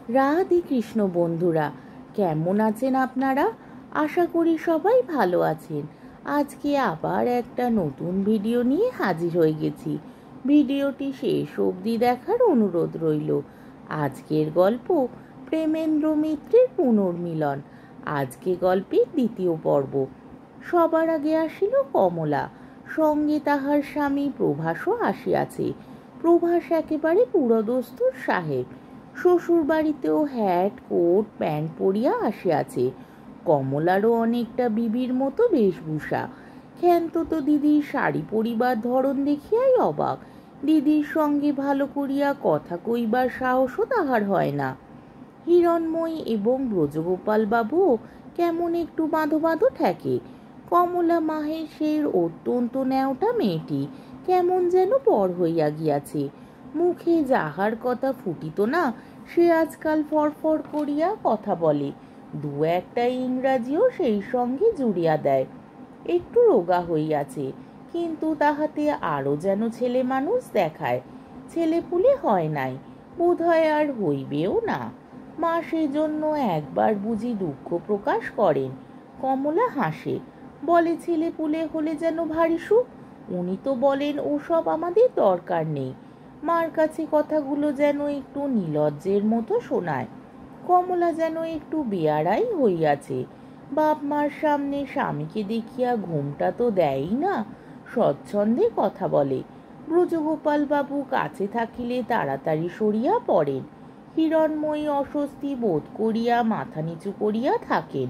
রাধে কৃষ্ণ বন্ধুরা, কেমন আছেন আপনারা? আশা করি সবাই ভালো আছেন। আজকে আবার একটা নতুন ভিডিও নিয়ে হাজির হয়ে গেছি। ভিডিওটি শেষ অবধি দেখার অনুরোধ রইল। আজকের গল্প প্রেমেন্দ্র মিত্রের পুনর্মিলন। আজকে গল্পের দ্বিতীয় পর্ব। সবার আগে আসিল কমলা, সঙ্গে তাহার স্বামী প্রভাসও আসিয়াছে। প্রভাস একেবারে পুরোদস্তুর সাহেব, শ্বশুর বাড়িতেও হ্যাট কোট প্যান্ট পরিয়া আসিয়াছে। কমলারও অনেকটা বিবির মতো বেশভূষা। ক্ষান্ত তো দিদির শাড়ি পরিবার ধরন দেখিয়াই অবাক। দিদির সঙ্গে ভালো করিয়া কথা কইবার সাহসও তাহার হয় না। হিরণময়ী এবং ব্রজগোপাল বাবুও কেমন একটু বাঁধো বাঁধো ঠেকে। কমলা মাহেশের অত্যন্ত ন্যাওটা মেয়েটি কেমন যেন পর হইয়া গিয়াছে। মুখে যাহার কথা ফুটিত না, সে আজকাল ফরফর করিয়া কথা বলে। দু একটা ইংরাজিও সেই সঙ্গে জুড়িয়া দেয়। একটু রোগা হইয়াছে, কিন্তু তাহাতে আরও যেন ছেলে মানুষ দেখায়। ছেলেপুলে হয় নাই, বোধহয় আর হইবেও না। মা সেজন্য একবার বুঝি দুঃখ প্রকাশ করেন। কমলা হাসে, বলে ছেলেপুলে হলে যেন ভারী সুখ। উনি তো বলেন ওসব আমাদের দরকার নেই। মার কাছে কথাগুলো যেন একটু নির্লজ্জের মতো শোনায়। কমলা যেন একটু বেয়ারাই হইয়াছে। বাপ মার সামনে স্বামীকে দেখিয়া ঘুমটা তো দেয়ই না, স্বচ্ছন্দে কথা বলে। ব্রজগোপাল বাবু কাছে থাকিলে তাড়াতাড়ি সরিয়া পড়েন। হিরণময়ী অস্বস্তি বোধ করিয়া মাথা নিচু করিয়া থাকেন,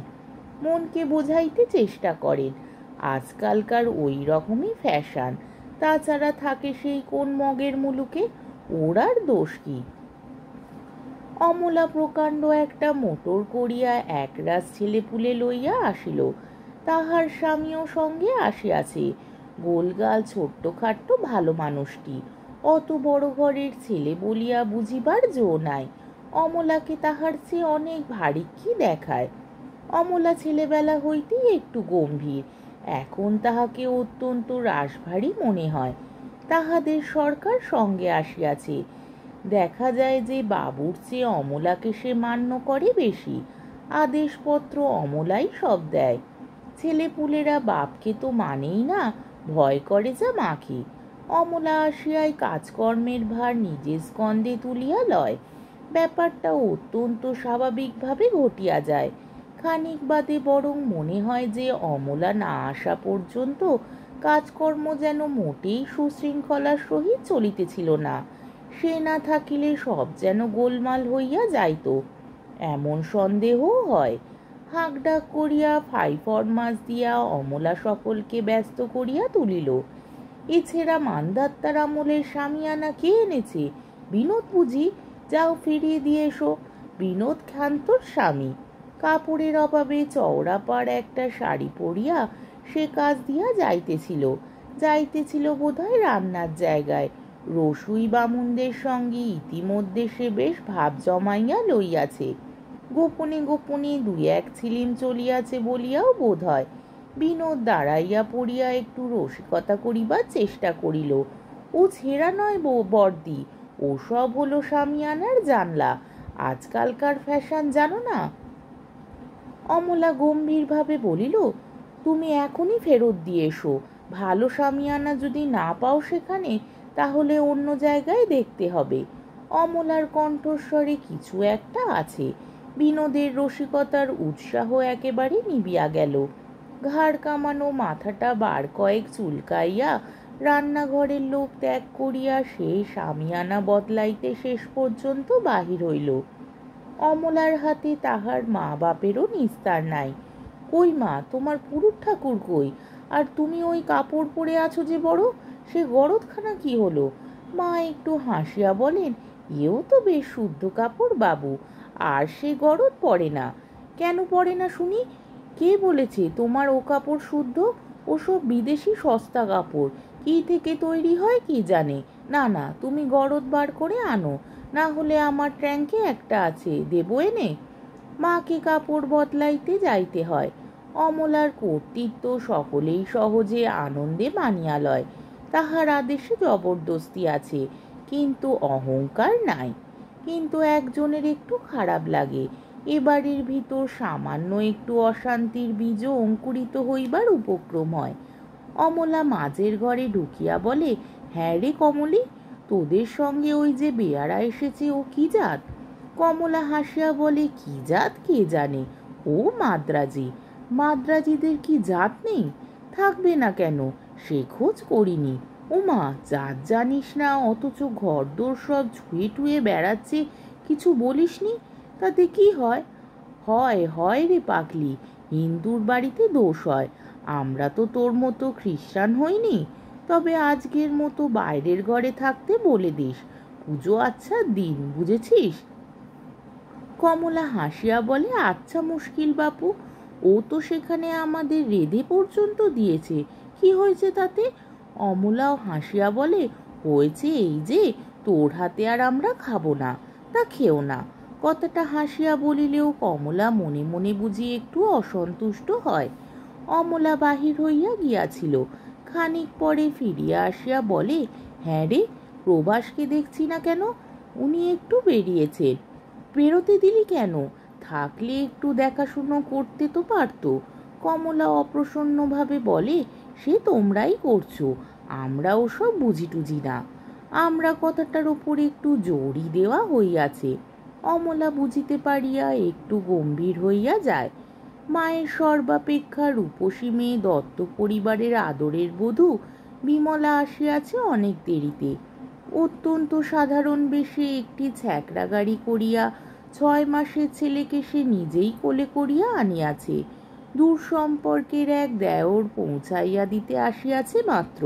মনকে বোঝাইতে চেষ্টা করেন আজকালকার ওই রকমই ফ্যাশন। তাছাড়া থাকে সেই কোন মগের মুলুকে, ওর আর দোষ কি? অমলা প্রকাণ্ড একটা মোটর করিয়া একরাশ ছেলেপুলে লইয়া আসিল। তাহার স্বামীও সঙ্গে আসিয়াছে। গোলগাল ছোট্টখাট্ট ভালো মানুষটি, অত বড় ঘরের ছেলে বলিয়া বুঝিবার জো নাই। অমলাকে তাহার চেয়ে অনেক ভারিক্কি দেখায়। অমলা ছেলেবেলা হইতেই একটু গম্ভীর, এখন তাহাকে অত্যন্ত রাশভারী মনে হয়। তাহাদের সরকার সঙ্গে আসিয়াছে। দেখা যায় যে বাবুর চেয়ে অমলাকে সে মান্য করে বেশি। আদেশপত্র অমলাই সব দেয়। ছেলেপুলেরা বাপকে তো মানেই না, ভয় করে যা মাকে। অমলা আসিয়াই কাজকর্মের ভার নিজের স্কন্ধে তুলিয়া লয়। ব্যাপারটা অত্যন্ত স্বাভাবিকভাবে ঘটিয়া যায়। খানিক বাদে বরং মনে হয় যে অমলা না আসা পর্যন্ত কাজকর্ম যেন মোটেই সুশৃঙ্খলার সহিত চলিতেছিল না। সে না থাকিলে সব যেন গোলমাল হইয়া যাইত, এমন সন্দেহও হয়। হাঁকডাক করিয়া ফাই ফরমাস দিয়া অমলা সকলকে ব্যস্ত করিয়া তুলিল। এছেড়া মান্দাত্তার আমলের সামিয়ানা কে এনেছে? বিনোদ বুঝি? যাও ফিরিয়ে দিয়ে এসো। বিনোদ ক্ষান্তর স্বামী। কাপড়ের অভাবে চওড়াপাড় একটা শাড়ি পরিয়া সে কাজ দিয়া যাইতেছিল বোধহয় রান্নার জায়গায়। রসুই বামুনদের সঙ্গে ইতিমধ্যে সে বেশ ভাব জমাইয়া লইয়াছে। গোপনে গোপনে দুই এক ছিলিম চলিয়াছে বলিয়াও বোধ হয়। বিনোদ দাঁড়াইয়া পড়িয়া একটু রসিকতা করিবার চেষ্টা করিল। ও ছেঁড়া নয় বর্দি, ও সব হলো সামিয়ানার জানলা। আজকালকার ফ্যাশন জানো না? অমলা গম্ভীরভাবে বলিল, তুমি এখনই ফেরত দিয়ে এসো। ভালো সামিয়ানা যদি না পাও সেখানে, তাহলে অন্য জায়গায় দেখতে হবে। অমলার কণ্ঠস্বরে কিছু একটা আছে। বিনোদের রসিকতার উৎসাহ একেবারে নিবিয়া গেল। ঘাড় কামানো মাথাটা বার কয়েক চুলকাইয়া রান্নাঘরের লোক ত্যাগ করিয়া সে সামিয়ানা বদলাইতে শেষ পর্যন্ত বাহির হইল। অমলার হাতে তাহার মা বাপেরও নিস্তার নাই। কই মা, তোমার পুরুষ ঠাকুর কই? আর তুমি ওই কাপড় পরে আছো যে বড়, সে গরদখানা কি হলো? মা একটু হাসিয়া বলেন, এও তো বেশ শুদ্ধ কাপড় বাবু, আর সে গরদ পড়ে না। কেন পড়ে না শুনি? কে বলেছে তোমার ও কাপড় শুদ্ধ? ওসব বিদেশি সস্তা কাপড়, কি থেকে তৈরি হয় কি জানে। না না, তুমি গরদ বার করে আনো, না হলে আমার ট্যাঙ্কে একটা আছে, দেবো এনে। মাকে কাপড় বদলাইতে যাইতে হয়। অমলার কর্তৃত্ব সকলেই সহজে আনন্দে মানিয়া লয়। তাহার আদেশে জবরদস্তি আছে, কিন্তু অহংকার নাই। কিন্তু একজনের একটু খারাপ লাগে। এ বাড়ির ভিতর সামান্য একটু অশান্তির বীজও অঙ্কুরিত হইবার উপক্রম হয়। অমলা মাঝের ঘরে ঢুকিয়া বলে, হ্যাঁ রে কমলি, তোদের সঙ্গে ওই যে বেয়ারা এসেছে ও কি জাত? কমলা হাসিয়া বলে, কি জাত কে জানে, ও মাদ্রাজি। মাদ্রাজিদের কি জাত নেই? থাকবে না কেন, সে খোঁজ করিনি। ওমা, জাত জানিস না অথচ ঘরদোর সব ছুঁয়ে টুয়ে বেড়াচ্ছে, কিছু বলিসনি? তাতে কি হয়? হয় হয় রে পাগলি, হিন্দুর বাড়িতে দোষ হয়। আমরা তো তোর মতো খ্রিস্টান হইনি। তবে আজকের মতো বাইরের ঘরে থাকতে বলে দিস, পুজো আচ্ছা দিন, বুঝেছিস? কমলা হাসিয়া বলে, আচ্ছা মুশকিল বাপু, ও তো সেখানে আমাদের রেঁধে পর্যন্ত দিয়েছে, কি হয়েছে তাতে? অমলাও হাসিয়া বলে, হয়েছে এই যে তোর হাতে আর আমরা খাবো না, তা খেও না। কথাটা হাসিয়া বলিলেও কমলা মনে মনে বুঝি একটু অসন্তুষ্ট হয়। অমলা বাহির হইয়া গিয়াছিল, খানিক পরে ফিরিয়া আসিয়া বলে, হ্যাঁ রে, প্রভাসকে দেখছি না কেন? উনি একটু বেরিয়েছেন। বেরোতে দিলি কেন? থাকলে একটু দেখাশুনো করতে তো পারতো। কমলা অপ্রসন্নভাবে বলে, সে তোমরাই করছো, আমরা ওসব বুঝি টুঝি না। আমরা কথাটার ওপরে একটু জোরই দেওয়া হইয়াছে। অমলা বুঝিতে পারিয়া একটু গম্ভীর হইয়া যায়। মায়ের সর্বাপেক্ষা রূপসী মেয়ে দত্ত পরিবারের আদরের বধূ বিমলা আসিয়াছে অনেক দেরিতে। অত্যন্ত সাধারণ বেশে একটি ছ্যাকড়া গাড়ি করিয়া 6 মাসের ছেলেকে সে নিজেই কোলে করিয়া আনিয়াছে। দূর সম্পর্কের এক দেওর পৌঁছাইয়া দিতে আসিয়াছে মাত্র,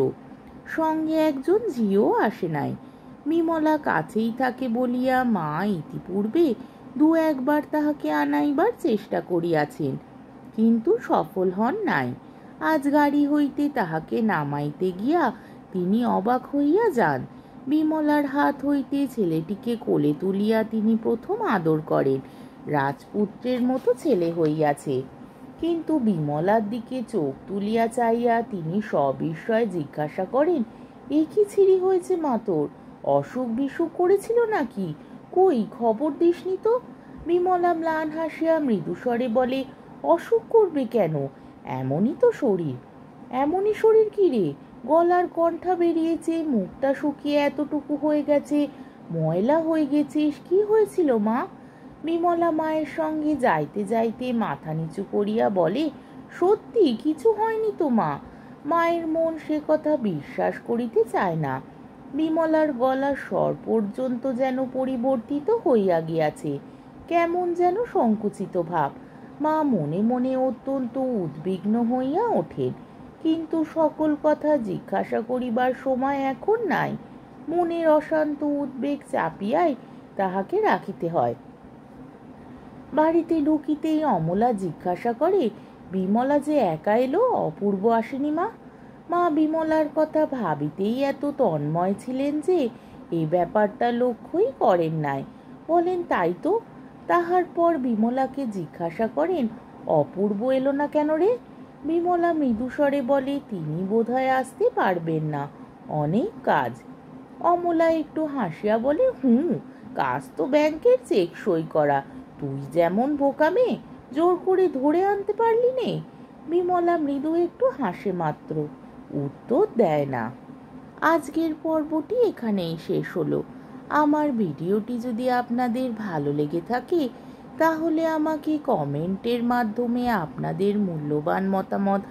সঙ্গে একজন ঝিও আসে নাই। বিমলা কাছেই থাকে বলিয়া মা ইতিপূর্বে 2-1 বার তাহাকে আনাইবার চেষ্টা করিয়াছেন, কিন্তু সফল হন নাই। আজ গাড়ি হইতে তাহাকে নামাইতে গিয়া তিনি অবাক হইয়া যান। বিমলার হাত হইতে ছেলেটিকে কোলে তুলিয়া তিনি প্রথম আদর করেন। রাজপুত্রের মতো ছেলে হইয়াছে। কিন্তু বিমলার দিকে চোখ তুলিয়া চাইয়া তিনি সবিস্ময়ে জিজ্ঞাসা করেন, এ কি ছিঁড়ি হয়েছে মা তোর? অসুখ বিসুখ করেছিল নাকি? কই খবর দিসনি তো? বিমলা ম্লান হাসিয়া মৃদুস্বরে বলে, অসুখ করবে কেন? এমনই তো শরীর। এমনই শরীর কি রে? গলার কণ্ঠা বেরিয়েছে, মুখটা শুকিয়ে এতটুকু হয়ে গেছে, ময়লা হয়ে গেছিস, কি হয়েছিল মা? বিমলা মায়ের সঙ্গে যাইতে যাইতে মাথা নিচু করিয়া বলে, সত্যি কিছু হয়নি তো মা? মায়ের মন সে কথা বিশ্বাস করিতে চায় না। বিমলার গলার স্বর পর্যন্ত যেন পরিবর্তিত হইয়া গিয়াছে, কেমন যেন সংকুচিত ভাব। মা মনে মনে অত্যন্ত উদ্বিগ্ন হইয়া ওঠেন, কিন্তু সকল কথা জিজ্ঞাসা করিবার সময় এখন নাই। মনের অশান্ত উদ্বেগ চাপিয়াই তাহাকে রাখিতে হয়। বাড়িতে ঢুকিতেই অমলা জিজ্ঞাসা করে, বিমলা যে একা এলো, অপূর্ব আসেনি মা? মা বিমলার কথা ভাবিতেই এত তন্ময় ছিলেন যে এই ব্যাপারটা লক্ষ্যই করেন নাই। বলেন, তাই তো। তাহার পর বিমলাকে জিজ্ঞাসা করেন, অপূর্ব এলো না কেন রে? বিমলা মৃদুস্বরে বলে, তিনি বোধহয় আসতে পারবেন না, অনেক কাজ। অমলা একটু হাসিয়া বলে, কাজ তো ব্যাংকের চেক সই করা, তুই যেমন বোকা মেয়ে, জোর করে ধরে আনতে পারলি নে। বিমলা মৃদু একটু হাসে মাত্র, উত্তর দেয় না। আজকের পর্বটি এখানেই শেষ হলো। আমার ভিডিওটি যদি আপনাদের ভালো লেগে থাকে তাহলে আমাকে কমেন্টের মাধ্যমে আপনাদের মূল্যবান মতামত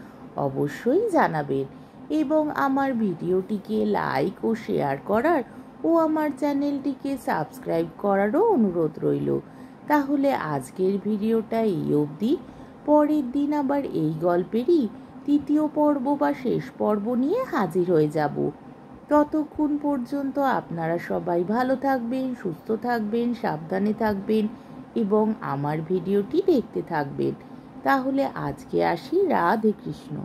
অবশ্যই জানাবেন এবং আমার ভিডিওটিকে লাইক ও শেয়ার করার ও আমার চ্যানেলটিকে সাবস্ক্রাইব করারও অনুরোধ রইল। তাহলে আজকের ভিডিওটা এই অবধি। পরের দিন আবার এই গল্পেরই 3য় পর্ব বা শেষ পর্ব নিয়ে হাজির হয়ে যাব। ততক্ষণ পর্যন্ত আপনারা সবাই ভালো থাকবেন, সুস্থ থাকবেন, সাবধানে থাকবেন এবং আমার ভিডিওটি দেখতে থাকবেন। তাহলে আজকে আসি। রাধে কৃষ্ণ।